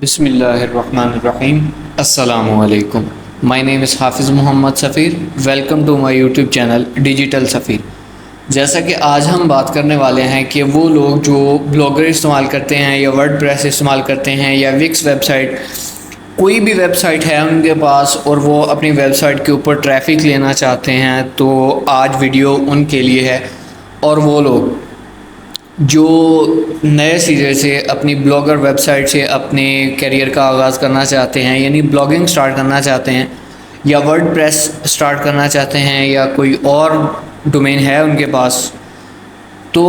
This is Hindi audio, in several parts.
बिस्मिल्लाहिर्रहमानिर्रहीम। अस्सलामुअलैकुम। My name is Hafiz Mohammad Safeer. Welcome to my YouTube channel digital Safeer. जैसा कि आज हम बात करने वाले हैं कि वो लोग जो ब्लॉगर इस्तेमाल करते हैं या वर्डप्रेस इस्तेमाल करते हैं या विक्स वेबसाइट, कोई भी वेबसाइट है उनके पास और वो अपनी वेबसाइट के ऊपर ट्रैफिक लेना चाहते हैं, तो आज वीडियो उनके लिए है। और वो लोग जो नए सिरे से अपनी ब्लॉगर वेबसाइट से अपने करियर का आगाज़ करना चाहते हैं, यानी ब्लॉगिंग स्टार्ट करना चाहते हैं या वर्डप्रेस स्टार्ट करना चाहते हैं या कोई और डोमेन है उनके पास, तो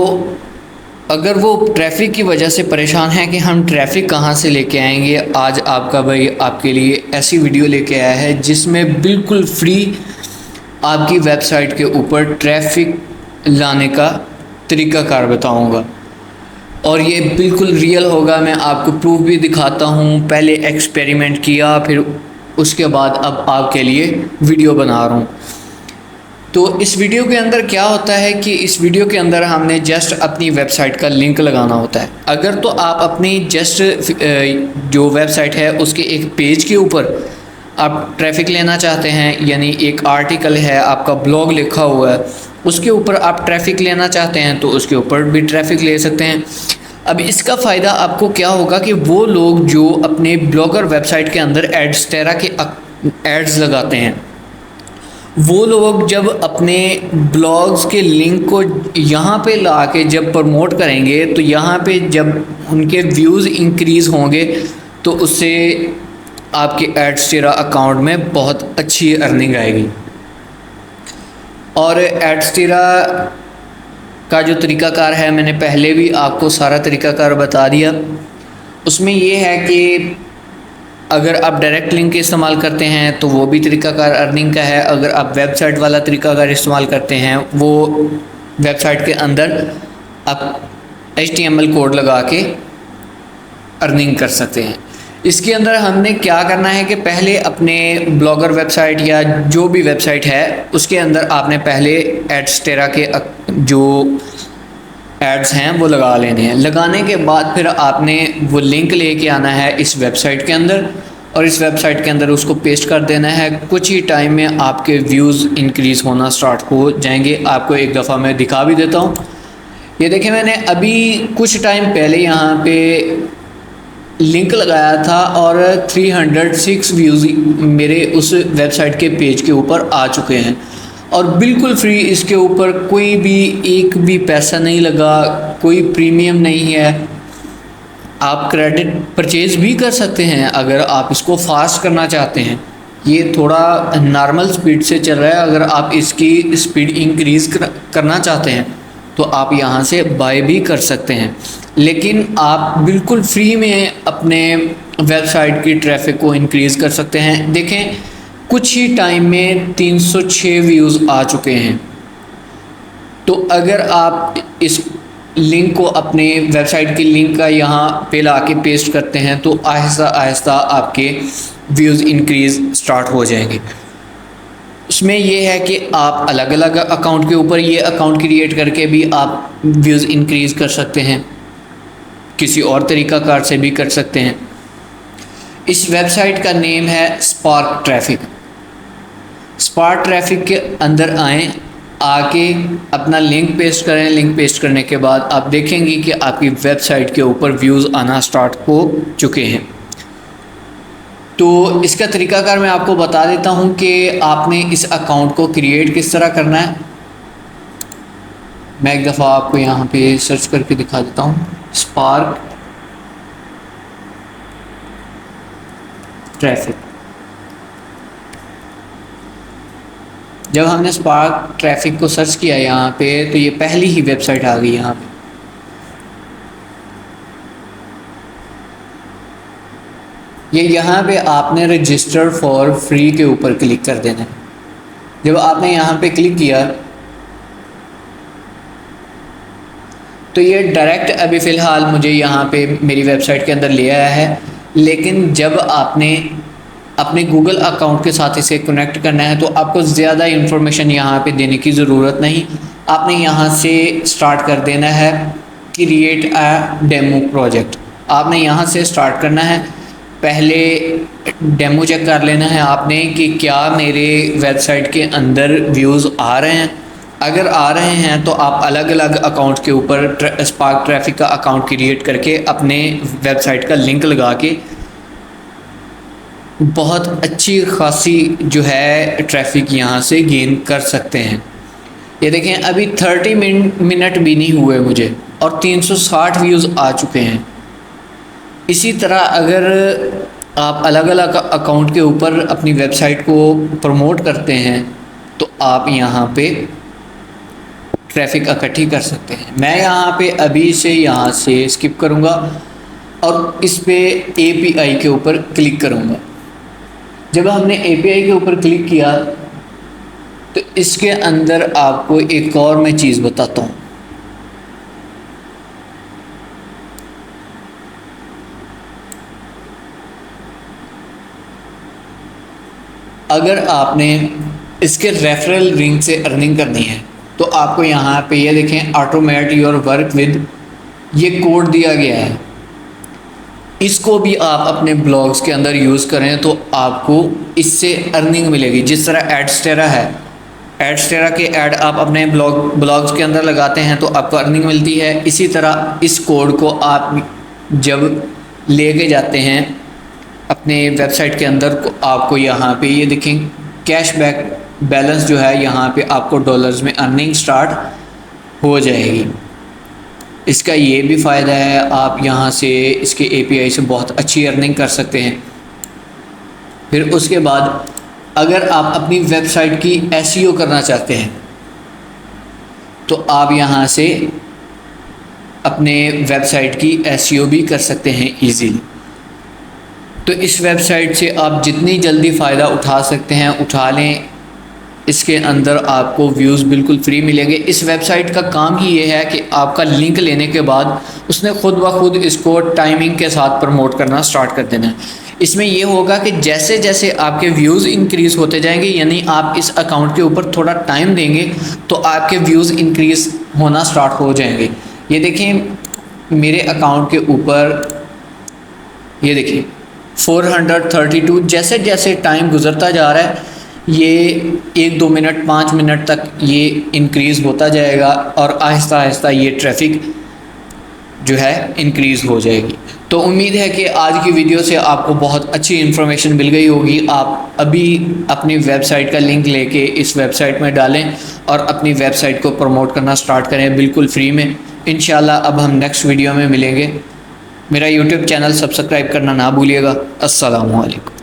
अगर वो ट्रैफिक की वजह से परेशान हैं कि हम ट्रैफिक कहाँ से लेके आएंगे, आज आपका भाई आपके लिए ऐसी वीडियो लेके आया है जिसमें बिल्कुल फ्री आपकी वेबसाइट के ऊपर ट्रैफिक लाने का तरीक़ाकार बताऊंगा। और ये बिल्कुल रियल होगा। मैं आपको प्रूफ भी दिखाता हूँ। पहले एक्सपेरिमेंट किया, फिर उसके बाद अब आपके लिए वीडियो बना रहा हूँ। तो इस वीडियो के अंदर क्या होता है कि इस वीडियो के अंदर हमने जस्ट अपनी वेबसाइट का लिंक लगाना होता है। अगर तो आप अपनी जस्ट जो वेबसाइट है उसके एक पेज के ऊपर आप ट्रैफिक लेना चाहते हैं, यानी एक आर्टिकल है, आपका ब्लॉग लिखा हुआ है, उसके ऊपर आप ट्रैफिक लेना चाहते हैं तो उसके ऊपर भी ट्रैफिक ले सकते हैं। अब इसका फ़ायदा आपको क्या होगा कि वो लोग जो अपने ब्लॉगर वेबसाइट के अंदर एड्स तरह के एड्स लगाते हैं, वो लोग जब अपने ब्लॉग्स के लिंक को यहाँ पे ला के जब प्रमोट करेंगे तो यहाँ पे जब उनके व्यूज़ इंक्रीज़ होंगे तो उससे आपके एड्सटेरा अकाउंट में बहुत अच्छी अर्निंग आएगी। और एड्सटेरा का जो तरीक़ाकार है मैंने पहले भी आपको सारा तरीक़ाकार बता दिया। उसमें ये है कि अगर आप डायरेक्ट लिंक इस्तेमाल करते हैं तो वो भी तरीक़ाकार अर्निंग का है। अगर आप वेबसाइट वाला तरीक़ाकार इस्तेमाल करते हैं, वो वेबसाइट के अंदर आप HTML कोड लगा के अर्निंग कर सकते हैं। इसके अंदर हमने क्या करना है कि पहले अपने ब्लॉगर वेबसाइट या जो भी वेबसाइट है उसके अंदर आपने पहले एड्सटेरा के जो एड्स हैं वो लगा लेने हैं। लगाने के बाद फिर आपने वो लिंक लेके आना है इस वेबसाइट के अंदर और इस वेबसाइट के अंदर उसको पेस्ट कर देना है। कुछ ही टाइम में आपके व्यूज़ इंक्रीज़ होना स्टार्ट हो जाएंगे। आपको एक दफ़ा मैं दिखा भी देता हूँ। ये देखिए, मैंने अभी कुछ टाइम पहले यहाँ पे लिंक लगाया था और 306 व्यूज़ मेरे उस वेबसाइट के पेज के ऊपर आ चुके हैं और बिल्कुल फ्री। इसके ऊपर कोई भी एक भी पैसा नहीं लगा, कोई प्रीमियम नहीं है। आप क्रेडिट परचेज़ भी कर सकते हैं अगर आप इसको फास्ट करना चाहते हैं। ये थोड़ा नॉर्मल स्पीड से चल रहा है। अगर आप इसकी स्पीड इंक्रीज़ करना चाहते हैं तो आप यहाँ से बाय भी कर सकते हैं, लेकिन आप बिल्कुल फ्री में अपने वेबसाइट की ट्रैफिक को इंक्रीज़ कर सकते हैं। देखें, कुछ ही टाइम में 306 व्यूज़ आ चुके हैं। तो अगर आप इस लिंक को अपने वेबसाइट की लिंक का यहाँ पे ला के पेस्ट करते हैं तो आहिस्ता आहिस्ता आपके व्यूज़ इंक्रीज़ स्टार्ट हो जाएंगे। उसमें यह है कि आप अलग अलग अकाउंट के ऊपर ये अकाउंट क्रिएट करके भी आप व्यूज़ इंक्रीज़ कर सकते हैं, किसी और तरीक़ाकार से भी कर सकते हैं। इस वेबसाइट का नेम है स्पार्क ट्रैफिक। स्पार्क ट्रैफिक के अंदर आएँ, आके अपना लिंक पेस्ट करें। लिंक पेस्ट करने के बाद आप देखेंगे कि आपकी वेबसाइट के ऊपर व्यूज़ आना स्टार्ट हो चुके हैं। तो इसका तरीक़ाकार मैं आपको बता देता हूं कि आपने इस अकाउंट को क्रिएट किस तरह करना है। मैं एक दफ़ा आपको यहाँ पे सर्च करके दिखा देता हूँ, स्पार्क ट्रैफिक। जब हमने स्पार्क ट्रैफिक को सर्च किया यहाँ पे तो ये पहली ही वेबसाइट आ गई यहाँ पे। ये यहाँ पे आपने रजिस्टर फॉर फ्री के ऊपर क्लिक कर देना है। जब आपने यहाँ पे क्लिक किया तो ये डायरेक्ट अभी फ़िलहाल मुझे यहाँ पे मेरी वेबसाइट के अंदर ले आया है, लेकिन जब आपने अपने गूगल अकाउंट के साथ इसे कनेक्ट करना है तो आपको ज़्यादा इन्फॉर्मेशन यहाँ पे देने की ज़रूरत नहीं। आपने यहाँ से स्टार्ट कर देना है क्रिएट अ डेमो प्रोजेक्ट। आपने यहाँ से स्टार्ट करना है। पहले डेमो चेक कर लेना है आपने कि क्या मेरे वेबसाइट के अंदर व्यूज़ आ रहे हैं। अगर आ रहे हैं तो आप अलग अलग अकाउंट के ऊपर स्पार्क ट्रैफिक का अकाउंट क्रिएट करके अपने वेबसाइट का लिंक लगा के बहुत अच्छी खासी जो है ट्रैफिक यहाँ से गेन कर सकते हैं। ये देखें, अभी 30 मिनट भी नहीं हुए मुझे और 360 व्यूज़ आ चुके हैं। इसी तरह अगर आप अलग अलग अकाउंट के ऊपर अपनी वेबसाइट को प्रमोट करते हैं तो आप यहाँ पे ट्रैफिक इकट्ठी कर सकते हैं। मैं यहाँ पे अभी से यहाँ से स्किप करूँगा और इस पे API के ऊपर क्लिक करूँगा। जब हमने API के ऊपर क्लिक किया तो इसके अंदर आपको एक और मैं चीज़ बताता हूँ। अगर आपने इसके रेफरल लिंक से अर्निंग करनी है तो आपको यहाँ पे ये देखें, ऑटोमेट योर वर्क विद, ये कोड दिया गया है। इसको भी आप अपने ब्लॉग्स के अंदर यूज़ करें तो आपको इससे अर्निंग मिलेगी। जिस तरह एडस्टेरा है, एडस्टेरा के ऐड आप अपने ब्लॉग्स के अंदर लगाते हैं तो आपको अर्निंग मिलती है। इसी तरह इस कोड को आप जब लेके जाते हैं अपने वेबसाइट के अंदर को आपको यहाँ पे ये देखें, कैशबैक बैलेंस जो है यहाँ पे आपको डॉलर्स में अर्निंग स्टार्ट हो जाएगी। इसका ये भी फ़ायदा है, आप यहाँ से इसके API से बहुत अच्छी अर्निंग कर सकते हैं। फिर उसके बाद अगर आप अपनी वेबसाइट की SEO करना चाहते हैं तो आप यहाँ से अपने वेबसाइट की SEO भी कर सकते हैं ईज़िली। तो इस वेबसाइट से आप जितनी जल्दी फ़ायदा उठा सकते हैं उठा लें। इसके अंदर आपको व्यूज़ बिल्कुल फ्री मिलेंगे। इस वेबसाइट का काम ही ये है कि आपका लिंक लेने के बाद उसने खुद ब खुद इसको टाइमिंग के साथ प्रमोट करना स्टार्ट कर देना है। इसमें ये होगा कि जैसे जैसे आपके व्यूज़ इंक्रीज़ होते जाएंगे, यानी आप इस अकाउंट के ऊपर थोड़ा टाइम देंगे तो आपके व्यूज़ इंक्रीज़ होना स्टार्ट हो जाएंगे। ये देखें मेरे अकाउंट के ऊपर, ये देखिए 432, जैसे जैसे टाइम गुजरता जा रहा है ये 1-2 मिनट 5 मिनट तक ये इंक्रीज़ होता जाएगा और आहिस्ता आहिस्ता ये ट्रैफिक जो है इंक्रीज़ हो जाएगी। तो उम्मीद है कि आज की वीडियो से आपको बहुत अच्छी इन्फॉर्मेशन मिल गई होगी। आप अभी अपनी वेबसाइट का लिंक लेके इस वेबसाइट में डालें और अपनी वेबसाइट को प्रमोट करना स्टार्ट करें बिल्कुल फ्री में। इंशाल्लाह अब हम नेक्स्ट वीडियो में मिलेंगे। मेरा यूट्यूब चैनल सब्सक्राइब करना ना भूलिएगा। अस्सलामु अलैकुम।